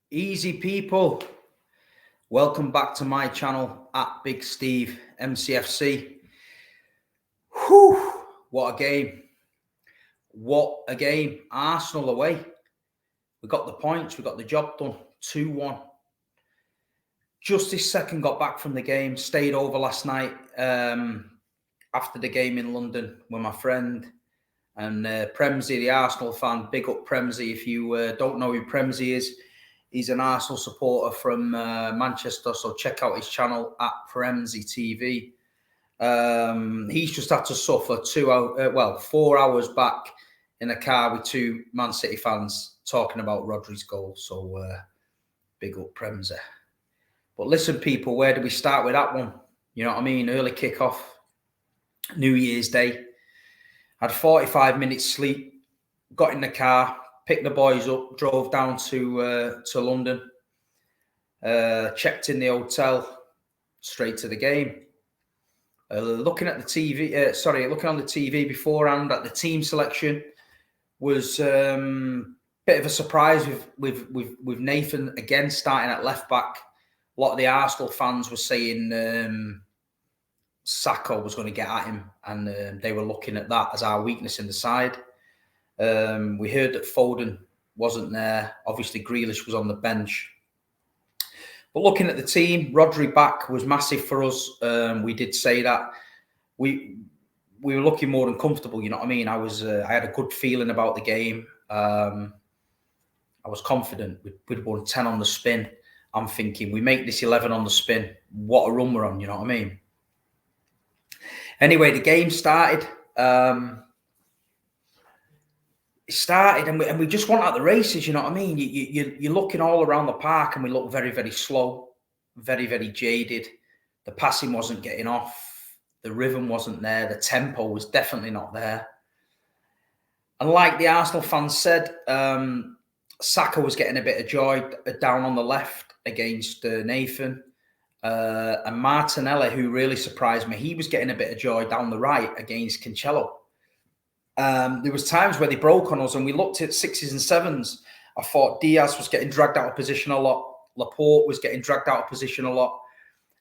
Easy people, welcome back to my channel at Big Steve MCFC. Whew, what a game. What a game. Arsenal away. We got the points, we got the job done. 2-1. Just this second got back from the game, stayed over last night after the game in London with my friend. And Premsy, the Arsenal fan, big up Premsy. If you don't know who Premsy is, he's an Arsenal supporter from Manchester, so check out his channel at Premsy TV. He's just had to suffer 4 hours back in a car with two Man City fans talking about Rodri's goal. So big up Premsy. But listen, people, where do we start with that one? You know what I mean? Early kickoff, New Year's Day. Had 45 minutes sleep, got in the car, picked the boys up, drove down to London, checked in the hotel, straight to the game. Looking on the TV beforehand at the team selection was bit of a surprise with Nathan again starting at left back. A lot of the Arsenal fans were saying Saka was going to get at him, and they were looking at that as our weakness in the side. We heard that Foden wasn't there. Obviously, Grealish was on the bench. But looking at the team, Rodri back was massive for us. We did say that. We were looking more than comfortable, you know what I mean? I had a good feeling about the game. I was confident. We'd won 10 on the spin. I'm thinking, we make this 11 on the spin. What a run we're on, you know what I mean? Anyway, the game started. It started and we just went at the races, you know what I mean? You're looking all around the park and we look very, very slow, very, very jaded. The passing wasn't getting off. The rhythm wasn't there. The tempo was definitely not there. And like the Arsenal fans said, Saka was getting a bit of joy down on the left against Nathan. And Martinelli, who really surprised me, he was getting a bit of joy down the right against Cancelo. There was times where they broke on us and we looked at 6s and 7s. I thought Diaz was getting dragged out of position a lot. Laporte was getting dragged out of position a lot.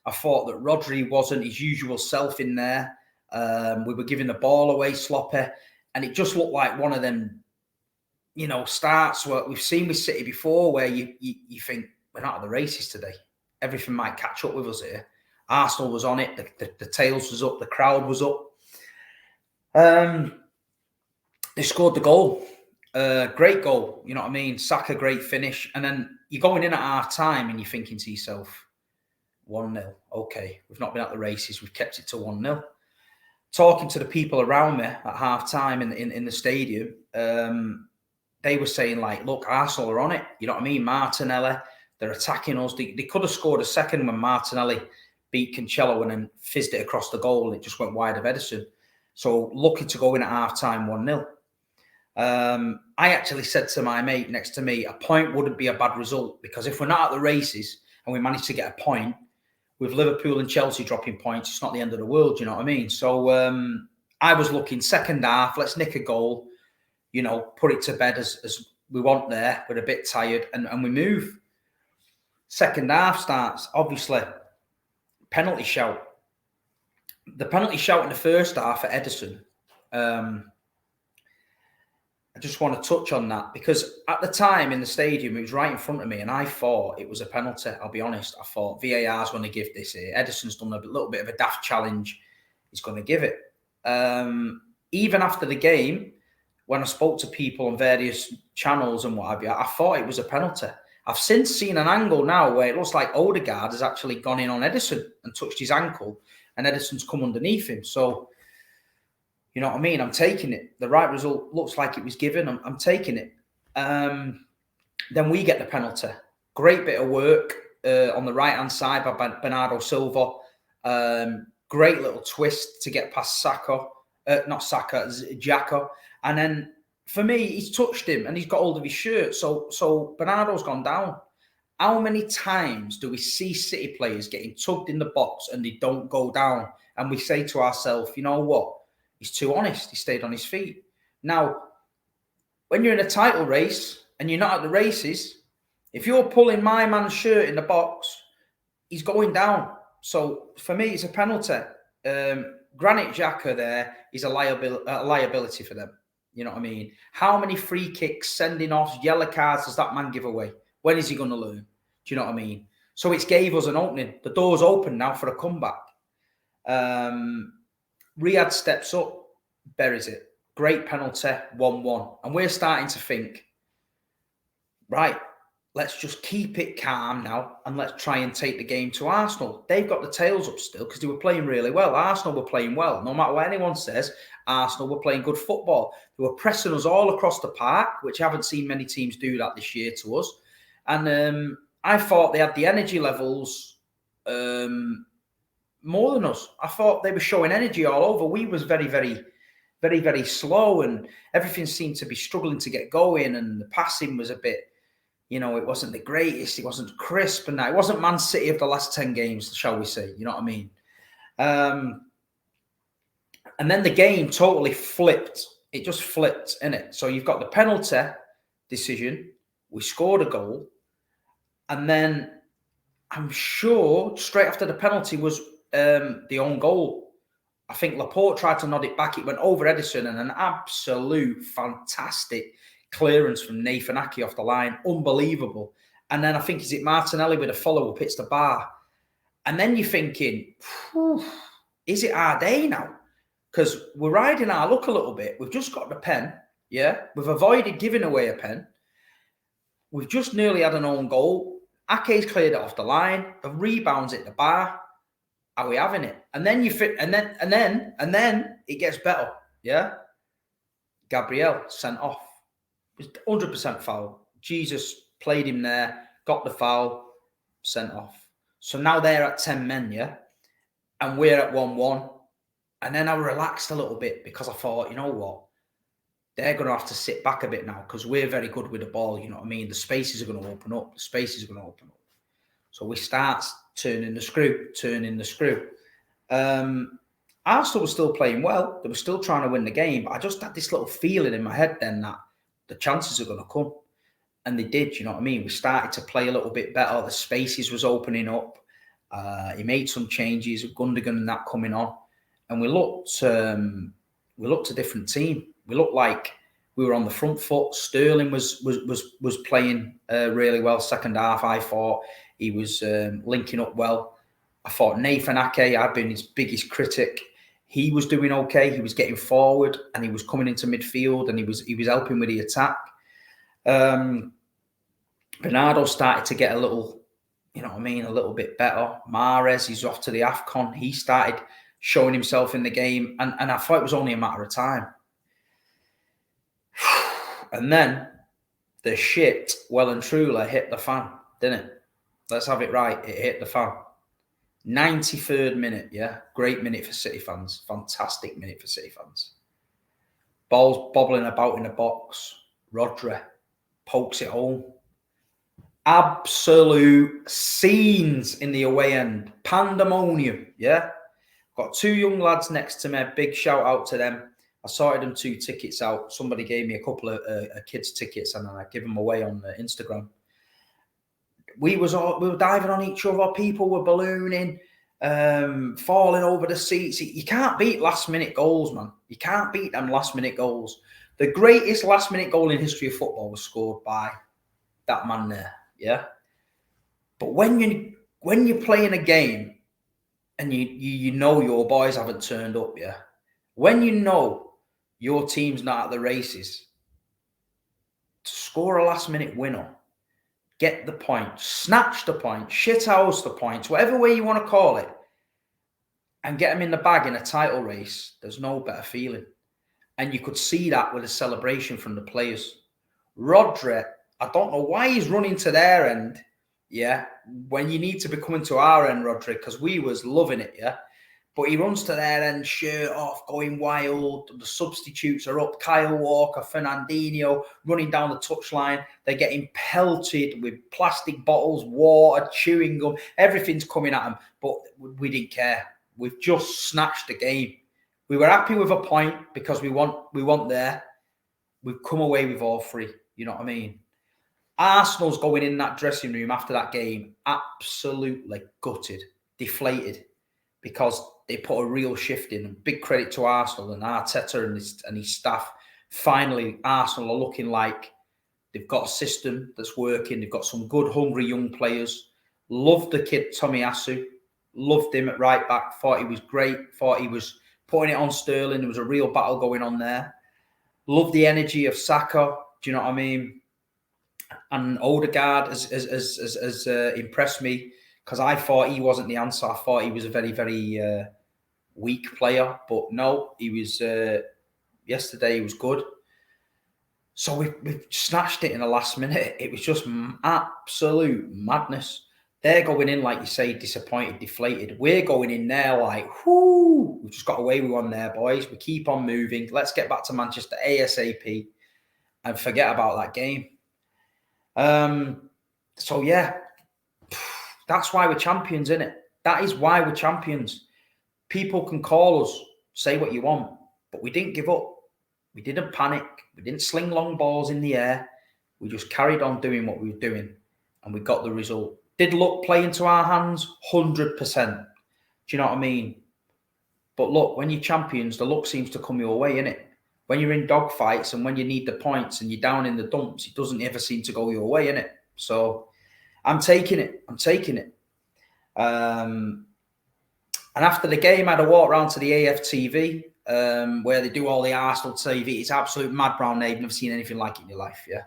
I thought that Rodri wasn't his usual self in there. We were giving the ball away sloppy. And it just looked like one of them, you know, starts what we've seen with City before, where you think, we're not at the races today. Everything might catch up with us here. Arsenal was on it. The tails was up. The crowd was up. They scored the goal. Great goal. You know what I mean? Saka, great finish. And then you're going in at half time and you're thinking to yourself, 1-0. Okay, we've not been at the races. We've kept it to 1-0. Talking to the people around me at half time in the stadium, they were saying, like, look, Arsenal are on it. You know what I mean? Martinelli, they're attacking us. They could have scored a second when Martinelli beat Cancelo and then fizzed it across the goal. It just went wide of Ederson. So lucky to go in at half time 1-0. I actually said to my mate next to me, a point wouldn't be a bad result, because if we're not at the races and we manage to get a point, with Liverpool and Chelsea dropping points, it's not the end of the world, you know what I mean? So I was looking second half, let's nick a goal, you know, put it to bed as we want there. We're a bit tired and we move. Second half starts, obviously, penalty shout. The penalty shout in the first half at Ederson, I just want to touch on that, because at the time in the stadium, it was right in front of me and I thought it was a penalty. I'll be honest. I thought VAR's going to give this here. Ederson's done a little bit of a daft challenge. He's going to give it. Even after the game, when I spoke to people on various channels and what have you, I thought it was a penalty. I've since seen an angle now where it looks like Odegaard has actually gone in on Ederson and touched his ankle, and Ederson's come underneath him. So, you know what I mean? I'm taking it. The right result looks like it was given. I'm taking it. Then we get the penalty. Great bit of work on the right-hand side by Bernardo Silva. Great little twist to get past Xhaka. And then, for me, he's touched him and he's got hold of his shirt. So Bernardo's gone down. How many times do we see City players getting tugged in the box and they don't go down? And we say to ourselves, you know what? He's too honest. He stayed on his feet. Now, when you're in a title race and you're not at the races, If you're pulling my man's shirt in the box, he's going down. So for me, it's a penalty. Granit Xhaka there is a liability for them. You know what I mean? How many free kicks, sending offs, yellow cards does that man give away? When is he going to learn? Do you know what I mean? So it gave us an opening. The door's open now for a comeback. Riyad steps up, buries it. Great penalty, 1-1. And we're starting to think, right, let's just keep it calm now and let's try and take the game to Arsenal. They've got the tails up still because they were playing really well. Arsenal were playing well. No matter what anyone says, Arsenal were playing good football. They were pressing us all across the park, which I haven't seen many teams do that this year to us. And I thought they had the energy levels more than us. I thought they were showing energy all over. We was very, very, very, very slow, and everything seemed to be struggling to get going, and the passing was a bit, you know, it wasn't the greatest, it wasn't crisp, and that it wasn't Man City of the last 10 games, shall we say, you know what I mean? And then the game totally flipped. It just flipped, innit? So you've got the penalty decision, we scored a goal, and then I'm sure straight after the penalty was the own goal. I think Laporte tried to nod it back. It went over Edison, and an absolute fantastic clearance from Nathan Ake off the line. Unbelievable. And then I think, is it Martinelli with a follow-up, hits the bar. And then you're thinking, is it our day now? Because we're riding our luck a little bit. We've just got the pen, yeah? We've avoided giving away a pen. We've just nearly had an own goal. Ake's cleared it off the line. The rebounds at the bar. Are we having it? And then and then it gets better. Yeah. Gabriel sent off. It was 100% foul. Jesus played him there, got the foul, sent off. So now they're at 10 men, yeah? And we're at 1-1. And then I relaxed a little bit because I thought, you know what? They're going to have to sit back a bit now because we're very good with the ball, you know what I mean? The spaces are going to open up. So we start turning the screw. Arsenal was still playing well. They were still trying to win the game. But I just had this little feeling in my head then that the chances are going to come. And they did, you know what I mean? We started to play a little bit better. The spaces was opening up. He made some changes with Gundogan and that coming on. And we looked a different team. We looked like we were on the front foot. Sterling was playing really well second half. I thought he was linking up well. I thought Nathan Ake, I've been his biggest critic. He was doing okay. He was getting forward and he was coming into midfield and he was helping with the attack. Bernardo started to get a little, you know what I mean, a little bit better. Mahrez, he's off to the AFCON. He started showing himself in the game, and I thought it was only a matter of time. And then the shit well and truly hit the fan, didn't it? Let's have it right. It hit the fan. 93rd minute, yeah? Great minute for City fans. Fantastic minute for City fans. Ball's bobbling about in the box. Rodri pokes it home. Absolute scenes in the away end. Pandemonium, yeah? Got two young lads next to me. Big shout out to them. I sorted them 2 tickets out. Somebody gave me a couple of kids' tickets and I give them away on Instagram. We were diving on each other. People were ballooning, falling over the seats. You can't beat last-minute goals, man. You can't beat them last-minute goals. The greatest last-minute goal in history of football was scored by that man there, yeah? But when you're playing a game and you know your boys haven't turned up, yeah? When you know your team's not at the races, to score a last-minute winner, get the point, snatch the point, shithouse the points, whatever way you want to call it, and get them in the bag in a title race, there's no better feeling. And you could see that with a celebration from the players. Rodri, I don't know why he's running to their end, yeah, when you need to be coming to our end, Rodri, because we was loving it, yeah. But he runs to their end, shirt off, going wild. The substitutes are up. Kyle Walker, Fernandinho, running down the touchline. They're getting pelted with plastic bottles, water, chewing gum. Everything's coming at them. But we didn't care. We've just snatched the game. We were happy with a point because we want there. We've come away with all 3. You know what I mean? Arsenal's going in that dressing room after that game absolutely gutted, deflated, because they put a real shift in. And big credit to Arsenal and Arteta and his staff. Finally, Arsenal are looking like they've got a system that's working. They've got some good, hungry young players. Loved the kid, Tomiyasu. Loved him at right back. Thought he was great. Thought he was putting it on Sterling. There was a real battle going on there. Loved the energy of Saka. Do you know what I mean? And Odegaard has impressed me, because I thought he wasn't the answer. I thought he was a very, very weak player. But no, he was... yesterday he was good. So we've snatched it in the last minute. It was just absolute madness. They're going in, like you say, disappointed, deflated. We're going in there like, whoo, we've just got away with one there, boys. We keep on moving. Let's get back to Manchester ASAP and forget about that game. So, yeah, that's why we're champions, innit? That is why we're champions. People can call us, say what you want, but we didn't give up. We didn't panic. We didn't sling long balls in the air. We just carried on doing what we were doing, and we got the result. Did luck play into our hands? 100%. Do you know what I mean? But look, when you're champions, the luck seems to come your way, innit? When you're in dogfights and when you need the points and you're down in the dumps, it doesn't ever seem to go your way, innit? So I'm taking it. I'm taking it. And after the game, I had a walk around to the AFTV, where they do all the Arsenal TV. It's absolute mad brown. They've never seen anything like it in your life, yeah?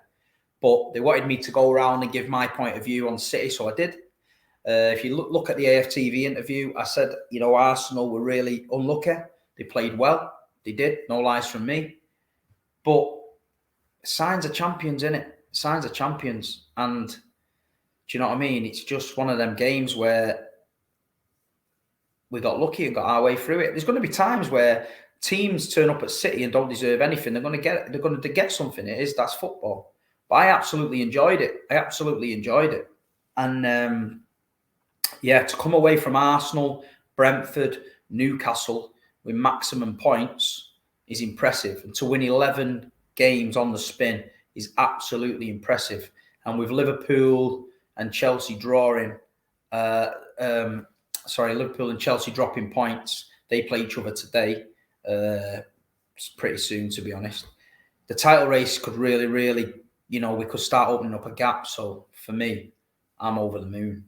But they wanted me to go around and give my point of view on City, so I did. If you look at the AFTV interview, I said, you know, Arsenal were really unlucky. They played well. They did. No lies from me. But signs of champions, innit? Signs of champions. And do you know what I mean? It's just one of them games where we got lucky and got our way through it. There's going to be times where teams turn up at City and don't deserve anything. They're going to get something. That's football. But I absolutely enjoyed it. And yeah, to come away from Arsenal, Brentford, Newcastle with maximum points is impressive. And to win 11 games on the spin is absolutely impressive. And with Liverpool and Chelsea drawing, Liverpool and Chelsea dropping points, they play each other today. It's pretty soon, to be honest. The title race could really, really, you know, we could start opening up a gap. So for me, I'm over the moon.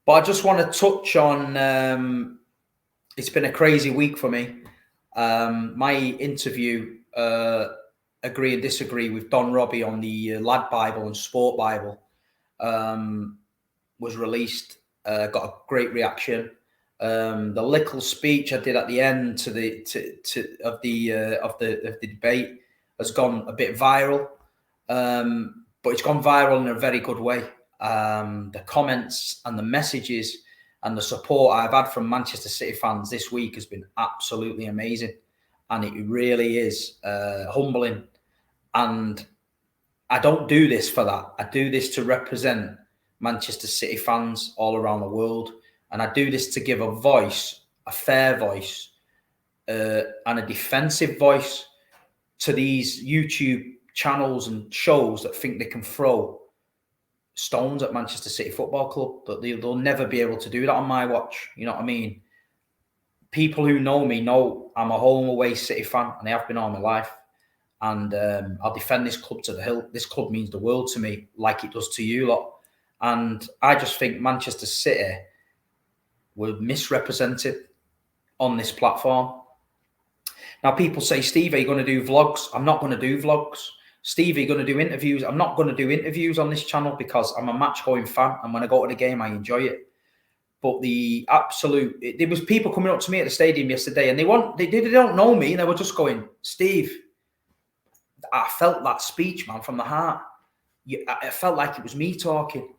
But I just want to touch on, it's been a crazy week for me. My interview, Agree and Disagree with Don Robbie on the Lad Bible and Sport Bible, was released. Got a great reaction. The little speech I did at the end of the debate has gone a bit viral, but it's gone viral in a very good way. The comments and the messages and the support I've had from Manchester City fans this week has been absolutely amazing, and it really is humbling. And I don't do this for that. I do this to represent Manchester City fans all around the world, and I do this to give a voice, a fair voice, and a defensive voice to these YouTube channels and shows that think they can throw stones at Manchester City Football Club, but they'll never be able to do that on my watch. You know what I mean? People who know me know I'm a home away City fan, and I have been all my life. And I'll defend this club to the hill. This club means the world to me, like it does to you lot. And I just think Manchester City were misrepresented on this platform. Now, people say, Steve, are you going to do vlogs? I'm not going to do vlogs. Steve, are you going to do interviews? I'm not going to do interviews on this channel because I'm a match-going fan. And when I go to the game, I enjoy it. But there was people coming up to me at the stadium yesterday, and they don't know me, and they were just going, Steve, I felt that speech, man, from the heart. I felt like it was me talking.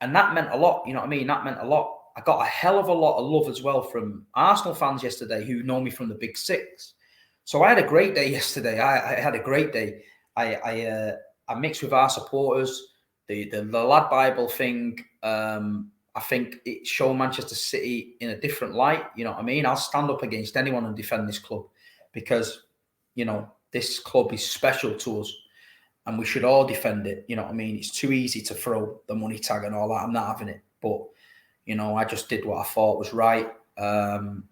And that meant a lot, you know what I mean? That meant a lot. I got a hell of a lot of love as well from Arsenal fans yesterday who know me from the Big Six. So I had a great day yesterday. I had a great day. I mixed with our supporters. The Lad Bible thing, I think it showed Manchester City in a different light. You know what I mean? I'll stand up against anyone and defend this club because, you know, this club is special to us. and we should all defend it. You know what I mean? It's too easy to throw the money tag and all that. I'm not having it. But, you know, I just did what I thought was right. And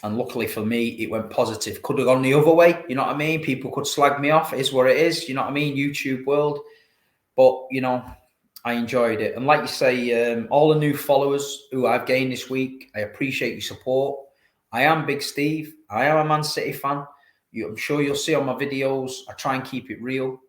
luckily for me, it went positive. Could have gone the other way. You know what I mean? People could slag me off. It is what it is. You know what I mean? YouTube world. But, you know, I enjoyed it. And like you say, all the new followers who I've gained this week, I appreciate your support. I am Big Steve. I am a Man City fan. I'm sure you'll see on my videos, I try and keep it real.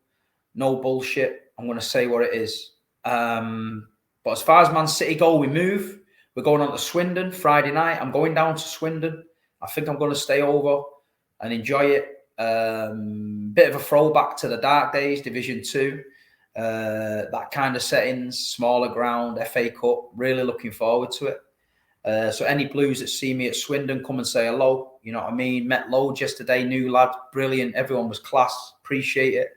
No bullshit. I'm going to say what it is. But as far as Man City go, we move. We're going on to Swindon Friday night. I'm going down to Swindon. I think I'm going to stay over and enjoy it. Bit of a throwback to the dark days, Division 2. That kind of settings, smaller ground, FA Cup. Really looking forward to it. So any Blues that see me at Swindon, come and say hello. You know what I mean? Met loads yesterday, new lad, brilliant. Everyone was class. Appreciate it.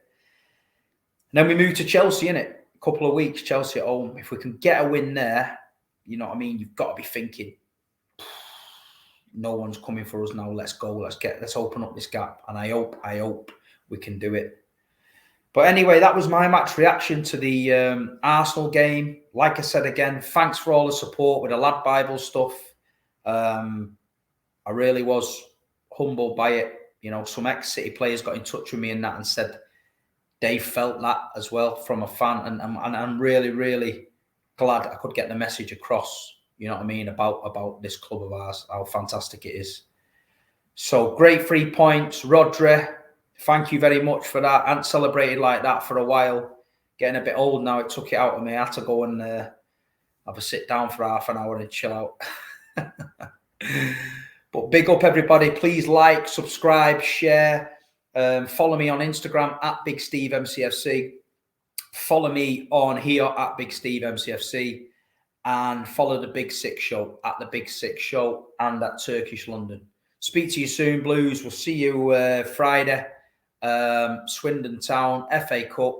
And then we moved to Chelsea, innit? A couple of weeks, Chelsea at home. If we can get a win there, you know what I mean? You've got to be thinking, no one's coming for us now. Let's go. Let's open up this gap. And I hope we can do it. But anyway, that was my match reaction to the Arsenal game. Like I said again, thanks for all the support with the Lad Bible stuff. I really was humbled by it. You know, some ex-City players got in touch with me and that and said they felt that as well from a fan. And I'm really, really glad I could get the message across, you know what I mean, about this club of ours, how fantastic it is. So great 3 points. Rodri, thank you very much for that. I hadn't celebrated like that for a while. Getting a bit old now, it took it out of me. I had to go and have a sit down for half an hour and chill out. But big up everybody. Please like, subscribe, share. Follow me on Instagram at Big Steve MCFC. Follow me on here at Big Steve MCFC. And follow the Big Six Show at the Big Six Show and at Turkish London. Speak to you soon, Blues. We'll see you Friday. Swindon Town, FA Cup.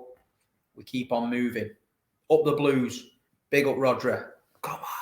We keep on moving. Up the Blues. Big up Rodri. Come on.